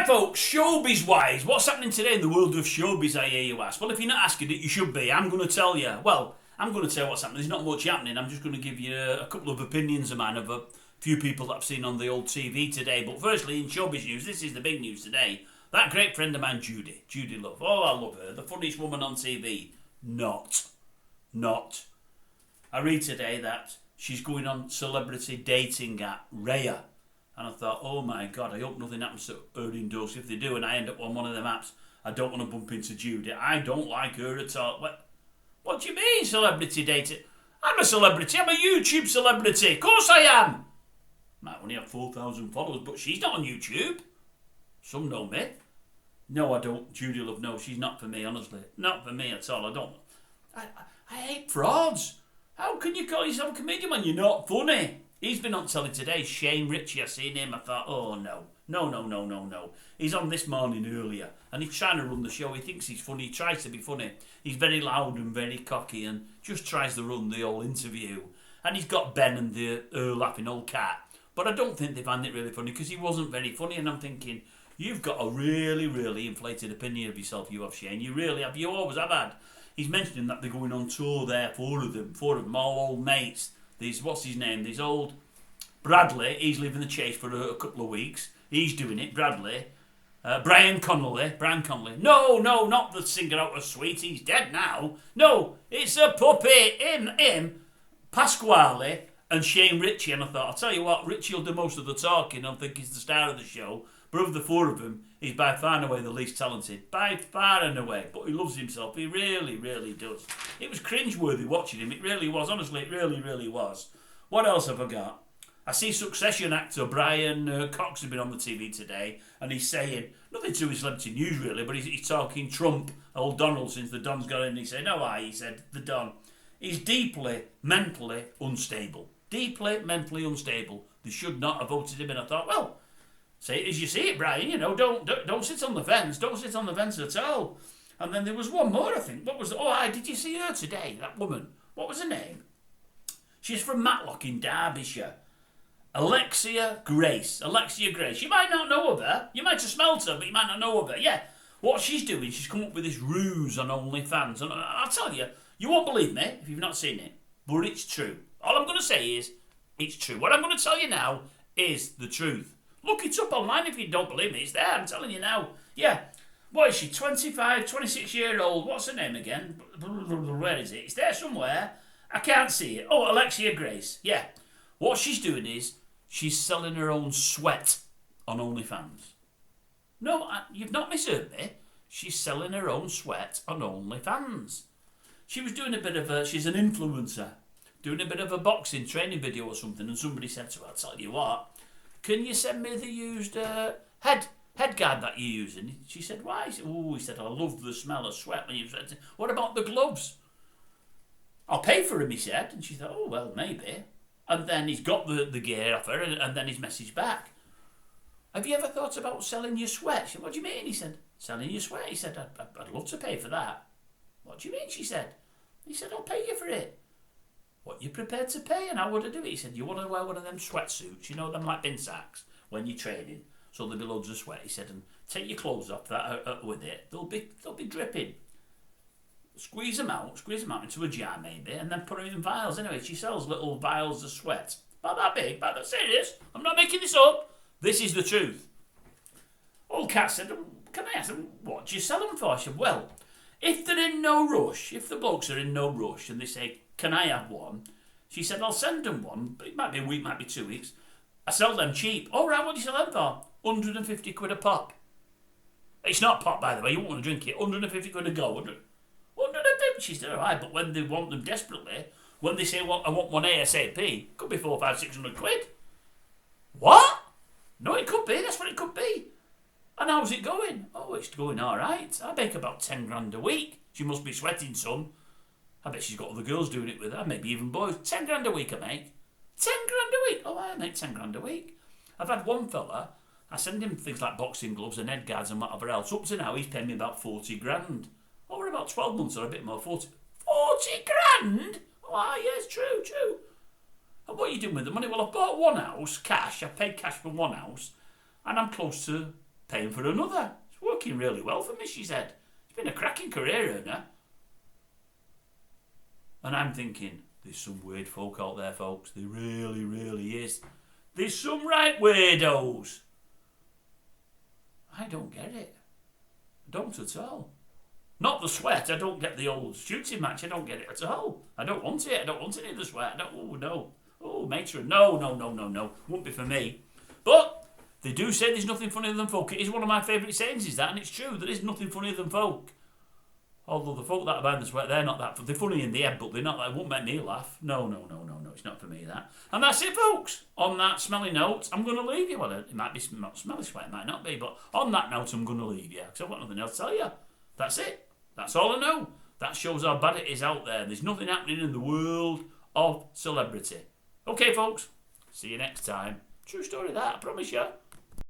Right, folks, showbiz-wise, what's happening today in the world of showbiz, I hear you ask? Well, if you're not asking it, you should be. I'm going to tell you. Well, I'm going to tell you what's happening. There's not much happening. I'm just going to give you a couple of opinions of mine of a few people that I've seen on the old TV today. But firstly, in showbiz news, this is the big news today. That great friend of mine, Judi Love. Oh, I love her. The funniest woman on TV. Not. I read today that she's going on celebrity dating app Raya. And I thought, oh my God, I hope nothing happens to her indoors. If they do and I end up on one of them apps, I don't want to bump into Judi. I don't like her at all. What do you mean, celebrity dating? I'm a celebrity. I'm a YouTube celebrity. Of course I am. Might only have 4,000 followers, but she's not on YouTube. Some know me. No, I don't. Judi Love, no, she's not for me, honestly. Not for me at all. I hate frauds. How can you call yourself a comedian when you're not funny? He's been on telly today, Shane Richie. I seen him. I thought, oh no. He's on this morning earlier, and he's trying to run the show. He thinks he's funny. He tries to be funny. He's very loud and very cocky, and just tries to run the whole interview. And he's got Ben and the laughing old cat. But I don't think they find it really funny because he wasn't very funny. And I'm thinking, you've got a really, really inflated opinion of yourself. You have, Shane. You really have. You always have had. He's mentioning that they're going on tour there, four of them, all old mates. What's his name? These old Bradley. He's leaving the chase for a couple of weeks. He's doing it. Bradley. Brian Connolly. No, not the singer out of Sweet. He's dead now. No, it's a puppet. Him, Pasquale, and Shane Richie. And I thought, I'll tell you what, Richie will do most of the talking. I think he's the star of the show. But of the four of them, he's by far and away the least talented. By far and away. But he loves himself. He really, really does. It was cringeworthy watching him. It really was. Honestly, it really, really was. What else have I got? I see Succession actor Brian Cox has been on the TV today, and he's saying, nothing to do with celebrity news really, but he's talking Trump, old Donald, since the Don's got in. He said, he said, the Don. He's deeply mentally unstable. Deeply mentally unstable. They should not have voted him in. I thought, well, say it as you see it, Brian. You know, don't sit on the fence. Don't sit on the fence at all. And then there was one more, I think. What was it? Did you see her today? That woman. What was her name? She's from Matlock in Derbyshire. Alexia Grace. You might not know of her. You might have smelt her, but you might not know of her. Yeah. What she's doing, she's come up with this ruse on OnlyFans. And I'll tell you, you won't believe me if you've not seen it, but it's true. All I'm going to say is, it's true. What I'm going to tell you now is the truth. Look it up online if you don't believe me. It's there, I'm telling you now. Yeah. What is she? 25, 26-year-old. What's her name again? Where is it? It's there somewhere. I can't see it. Oh, Alexia Grace. Yeah. What she's doing is, she's selling her own sweat on OnlyFans. No, you've not misheard me. She's selling her own sweat on OnlyFans. She was doing she's an influencer, doing a bit of a boxing training video or something, and somebody said to her, I'll tell you what, can you send me the used head guard that you're using? She said, why? He said, I love the smell of sweat when you sweat. What about the gloves? I'll pay for them, he said. And she thought, oh, well, maybe. And then he's got the gear off her, and then he's messaged back. Have you ever thought about selling your sweat? She said, what do you mean? He said, selling your sweat. He said, I'd love to pay for that. What do you mean? She said. He said, I'll pay you for it. What you prepared to pay, and how would I do it? He said, you want to wear one of them sweatsuits, you know, them like bin sacks, when you're training, so there'll be loads of sweat. He said, and take your clothes off with it. They'll be dripping. Squeeze them out into a jar maybe, and then put them in vials. Anyway, she sells little vials of sweat. About that big, about that serious. I'm not making this up. This is the truth. Old Cat said, can I ask them, what do you sell them for? She said, well, if they're in no rush, if the blokes are in no rush and they say, can I have one? She said, I'll send them one, but it might be a week, might be 2 weeks. I sell them cheap. All right, what do you sell them for? 150 quid a pop. It's not pop, by the way, you won't want to drink it. 150 quid a go. 150. She said, all right, but when they want them desperately, when they say, well, I want one ASAP, could be 400, 500, 600 quid. What? No, it could be. That's what it could be. And how's it going? Oh, it's going all right. I make about 10 grand a week. She must be sweating some. I bet she's got other girls doing it with her, maybe even boys. 10 grand a week I make. 10 grand a week? Oh, I make 10 grand a week. I've had one fella, I send him things like boxing gloves and head guards and whatever else. Up to now, he's paying me about 40 grand. Over about 12 months or a bit more. 40 grand? Oh, yes, true. And what are you doing with the money? Well, I've bought one house, cash. I've paid cash for one house. And I'm close to paying for another. It's working really well for me, she said. It's been a cracking career earner. And I'm thinking, there's some weird folk out there, folks. There really, really is. There's some right weirdos. I don't get it. I don't at all. Not the sweat. I don't get the old shooting match. I don't get it at all. I don't want it. I don't want any of the sweat. Oh, no. Oh, matron. No. Won't be for me. But they do say there's nothing funnier than folk. It is one of my favourite sayings, is that, and it's true. There is nothing funnier than folk. Although the folk that are behind the sweat, they're not that. They're funny in the head, but they're not. They won't make me laugh. No. It's not for me, that. And that's it, folks. On that smelly note, I'm going to leave you. Well, it might be not smelly sweat, it might not be, but on that note, I'm going to leave you because I've got nothing else to tell you. That's it. That's all I know. That shows how bad it is out there. There's nothing happening in the world of celebrity. Okay, folks. See you next time. True story, that. I promise you.